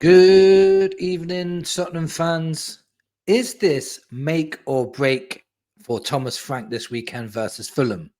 Good evening, Tottenham fans. Is this make or break for Thomas Frank this weekend versus Fulham?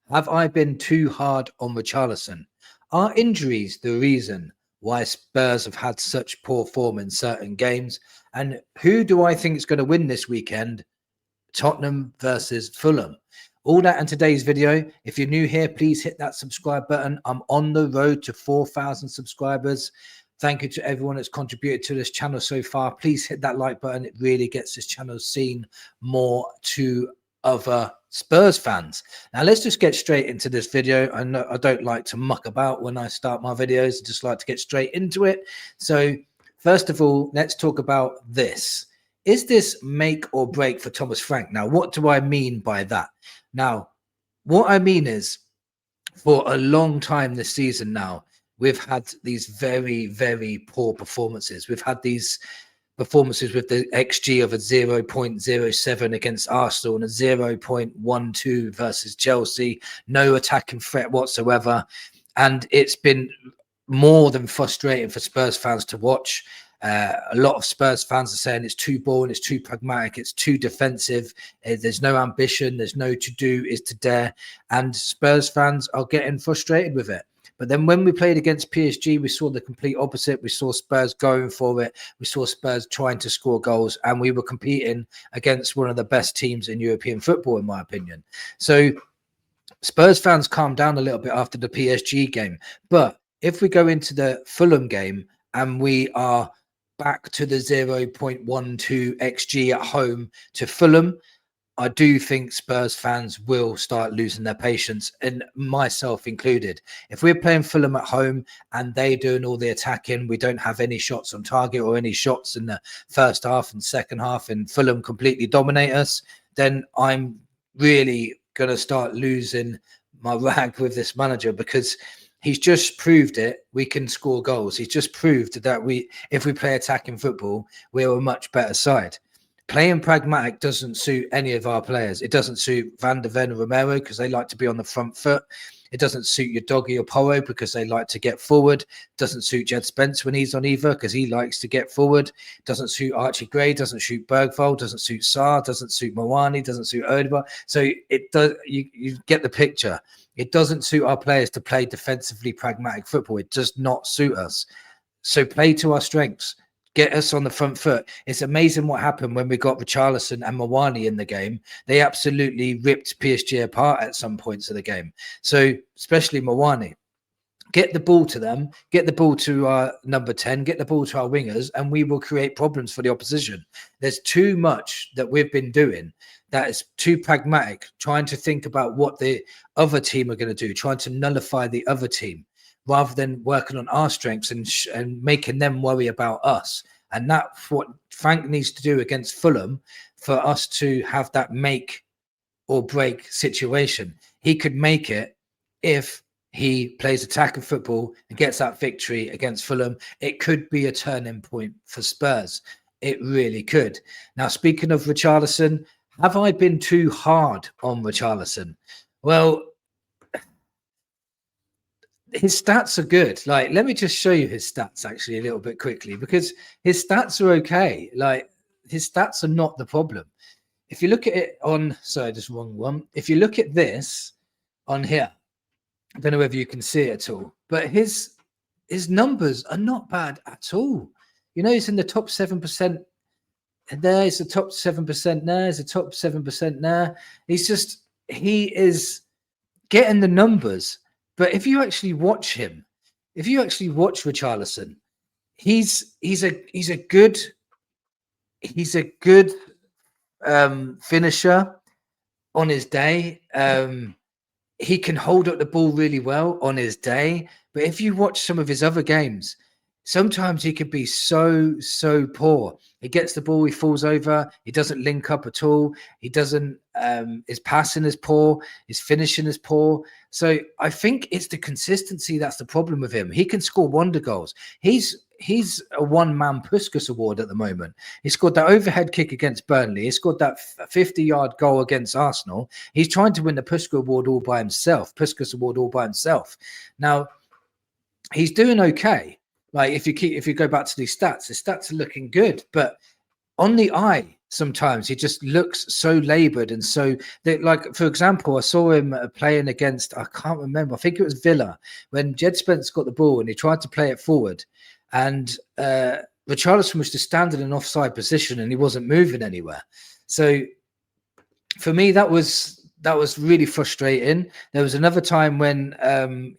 Have I been too hard on Richarlison? Are injuries the reason why Spurs have had such poor form in certain games? And who do I think is going to win this weekend? Tottenham versus Fulham. All that in today's video. If you're new here, please hit that subscribe button. I'm on the road to 4,000 subscribers. Thank you to everyone that's contributed to this channel so far. Please hit that like button. It really gets this channel seen more to other Spurs fans. Now, let's just get straight into this video. I know I don't like to muck about when I start my videos. I just like to get straight into it. So, first of all, let's talk about this. Is this make or break for Thomas Frank? Now, what do I mean by that? Now, what I mean is for a long time this season now, we've had these very, very poor performances. We've had these performances with the XG of a 0.07 against Arsenal and a 0.12 versus Chelsea, no attacking threat whatsoever. And it's been more than frustrating for Spurs fans to watch. A lot of Spurs fans are saying it's too boring, it's too pragmatic, it's too defensive. There's no ambition, there's no to do is to dare. And Spurs fans are getting frustrated with it. But then when we played against PSG, we saw the complete opposite. We saw Spurs going for it. We saw Spurs trying to score goals, and we were competing against one of the best teams in European football, in my opinion. So Spurs fans calmed down a little bit after the PSG game. But if we go into the Fulham game and we are back to the 0.12 XG at home to Fulham, I do think Spurs fans will start losing their patience, and myself included. If we're playing Fulham at home and they're doing all the attacking, we don't have any shots on target or any shots in the first half and second half, and Fulham completely dominate us, then I'm really going to start losing my rag with this manager, because he's just proved it. We can score goals. He's just proved that if we play attacking football, we're a much better side. Playing pragmatic doesn't suit any of our players. It doesn't suit Van der Ven or Romero because they like to be on the front foot. It doesn't suit your Doggy or Porro because they like to get forward. It doesn't suit Jed Spence when he's on either because he likes to get forward. It doesn't suit Archie Gray, doesn't suit Bergvall, doesn't suit Sarr, doesn't suit Mawani, doesn't suit Odegaard. So it does. You get the picture. It doesn't suit our players to play defensively pragmatic football. It does not suit us. So play to our strengths. Get us on the front foot. It's amazing what happened when we got Richarlison and Mawani in the game. They absolutely ripped PSG apart at some points of the game. So especially Mawani. Get the ball to them, get the ball to our number 10, get the ball to our wingers, and we will create problems for the opposition. There's too much that we've been doing that is too pragmatic, trying to think about what the other team are going to do, trying to nullify the other team, rather than working on our strengths and making them worry about us. And that's what Frank needs to do against Fulham for us to have that make or break situation. He could make it if he plays attacking football and gets that victory against Fulham. It could be a turning point for Spurs. It really could. Now, speaking of Richarlison, have I been too hard on Richarlison? Well, his stats are good. Like, let me just show you his stats actually a little bit quickly, because his stats are okay. Like, his stats are not the problem. If you look at it on, sorry, just wrong one. If you look at this on here, I don't know whether you can see it at all, but his numbers are not bad at all. You know, he's in the top 7%. There, he's the top 7% there. He's the top 7% there. He is getting the numbers. But if you actually watch him, if you actually watch Richarlison, he's a good finisher on his day. He can hold up the ball really well on his day. But if you watch some of his other games, sometimes he could be so poor. He gets the ball, he falls over, he doesn't link up at all. He doesn't, his passing is poor, his finishing is poor. So I think it's the consistency that's the problem with him. He can score wonder goals. He's a one-man Puskas award at the moment. He scored that overhead kick against Burnley. He scored that 50-yard goal against Arsenal. He's trying to win the Puskas award all by himself. Now, he's doing okay. Like if you go back to these stats, the stats are looking good, but on the eye, sometimes he just looks so laboured and so that, like, for example, I saw him playing against, I can't remember, I think it was Villa, when Jed Spence got the ball and he tried to play it forward, and Richarlison was just standing in an offside position and he wasn't moving anywhere. So for me, that was really frustrating. There was another time when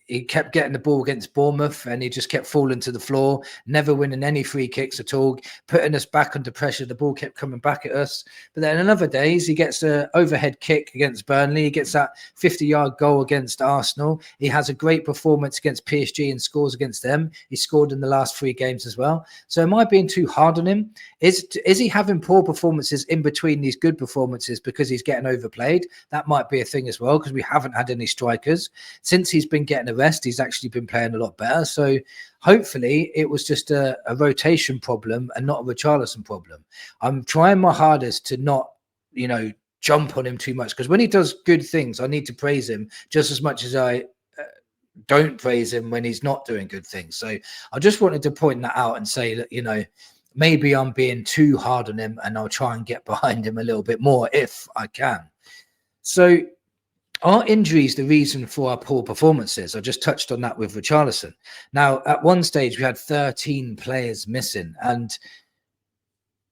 he kept getting the ball against Bournemouth and he just kept falling to the floor, never winning any free kicks at all, putting us back under pressure. The ball kept coming back at us. But then in other days, he gets an overhead kick against Burnley. He gets that 50-yard goal against Arsenal. He has a great performance against PSG and scores against them. He scored in the last 3 games as well. So am I being too hard on him? Is he having poor performances in between these good performances because he's getting overplayed? That might be a thing as well, because we haven't had any strikers. Since he's been getting a rest, he's actually been playing a lot better. So hopefully it was just a rotation problem and not a Richarlison problem. I'm trying my hardest to not, jump on him too much, because when he does good things, I need to praise him just as much as I don't praise him when he's not doing good things. So I just wanted to point that out and say that, maybe I'm being too hard on him, and I'll try and get behind him a little bit more if I can. So are injuries the reason for our poor performances? I just touched on that with Richarlison. Now, at one stage, we had 13 players missing, and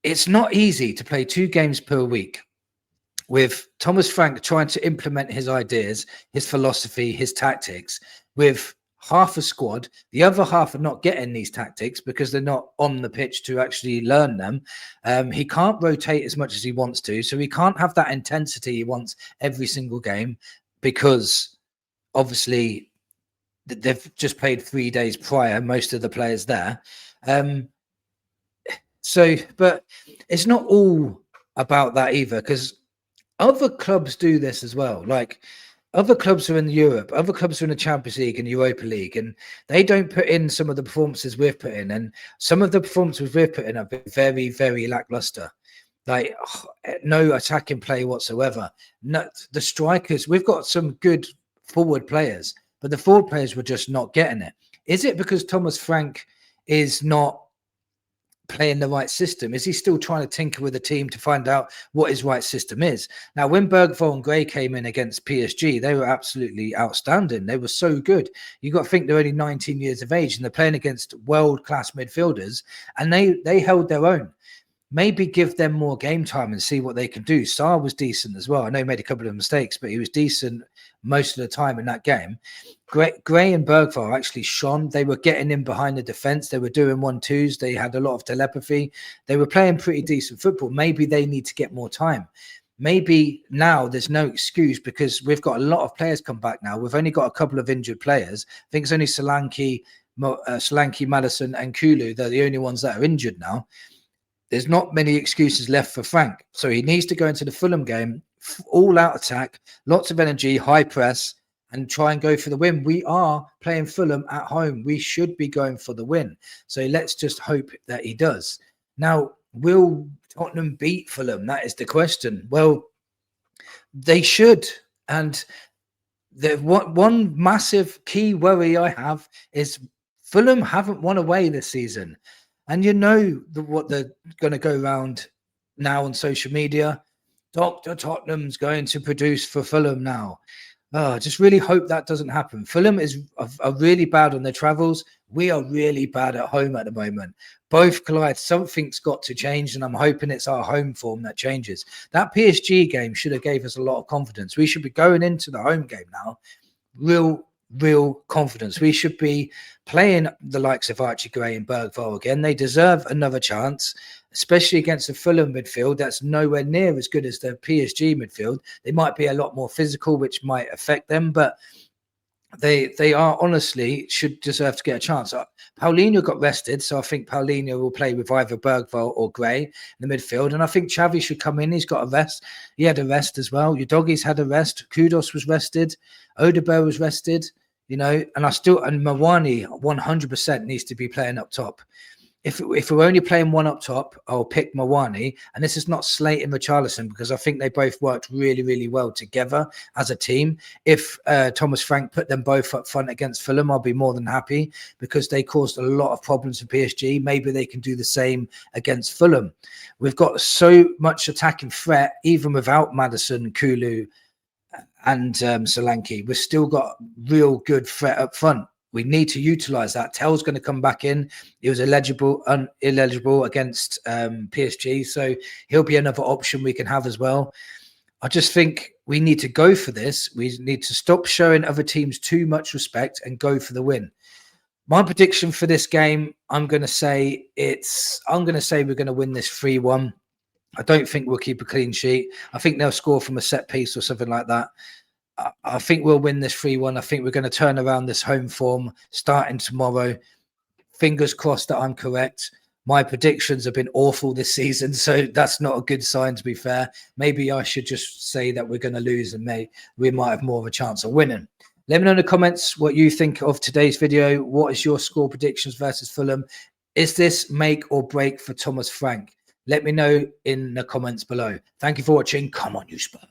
it's not easy to play 2 games per week with Thomas Frank trying to implement his ideas, his philosophy, his tactics with half a squad. The other half are not getting these tactics because they're not on the pitch to actually learn them. He can't rotate as much as he wants to, so he can't have that intensity he wants every single game, because obviously they've just played 3 days prior, most of the players there. But it's not all about that either, because other clubs do this as well. Like, other clubs are in Europe, other clubs are in the Champions League and Europa League, and they don't put in some of the performances we've put in. And some of the performances we've put in have been very, very lackluster. Like, no attacking play whatsoever. No, the strikers, we've got some good forward players, but the forward players were just not getting it. Is it because Thomas Frank is not playing the right system? Is he still trying to tinker with the team to find out what his right system is? Now, when Bergvall and Gray came in against PSG, they were absolutely outstanding. They were so good. You got to think they're only 19 years of age and they're playing against world-class midfielders, and they held their own. Maybe give them more game time and see what they can do. Sarr was decent as well. I know he made a couple of mistakes, but he was decent most of the time in that game. Gray and Bergvall actually shone. They were getting in behind the defense. They were doing 1-2s. They had a lot of telepathy. They were playing pretty decent football. Maybe they need to get more time. Maybe now there's no excuse, because we've got a lot of players come back now. We've only got a couple of injured players. I think it's only Solanke, Madison, and Kulu. They're the only ones that are injured now. There's not many excuses left for Frank. So he needs to go into the Fulham game, all out attack, lots of energy, high press, and try and go for the win. We are playing Fulham at home. We should be going for the win. So let's just hope that he does. Now, will Tottenham beat Fulham? That is the question. Well, they should. And the one massive key worry I have is Fulham haven't won away this season. And what they're going to go around now on social media. Dr. Tottenham's going to produce for Fulham now. I just really hope that doesn't happen. Fulham are really bad on their travels. We are really bad at home at the moment. Both collide. Something's got to change, and I'm hoping it's our home form that changes. That PSG game should have gave us a lot of confidence. We should be going into the home game now real confidence. We should be playing the likes of Archie Gray and Bergvall again. They deserve another chance, especially against the Fulham midfield that's nowhere near as good as the PSG midfield. They might be a lot more physical, which might affect them, but they are honestly should deserve to get a chance. Paulinho got rested, so I think Paulinho will play with either Bergvall or Gray in the midfield, and I think Xavi should come in. He's got a rest. He had a rest as well. Udogie's had a rest. Kudos was rested. Odegaard was rested. And Mawani 100% needs to be playing up top. if we're only playing one up top, I'll pick Mawani. And this is not slating Richarlison, because I think they both worked really, really well together as a team. If Thomas Frank put them both up front against Fulham, I'll be more than happy, because they caused a lot of problems for PSG. Maybe they can do the same against Fulham. We've got so much attacking threat, even without Maddison, Kulu, and Solanke. We've still got real good threat up front. We need to utilize that. Tell's going to come back in. He was ineligible against PSG, so he'll be another option we can have as well. I just think we need to go for this. We need to stop showing other teams too much respect and go for the win. My prediction for this game, I'm going to say we're going to win this 3-1. I don't think we'll keep a clean sheet. I think they'll score from a set piece or something like that. I think we'll win this 3-1. I think we're going to turn around this home form starting tomorrow. Fingers crossed that I'm correct. My predictions have been awful this season, so that's not a good sign, to be fair. Maybe I should just say that we're going to lose and we might have more of a chance of winning. Let me know in the comments what you think of today's video. What is your score predictions versus Fulham? Is this make or break for Thomas Frank? Let me know in the comments below. Thank you for watching. Come on, you Spurs.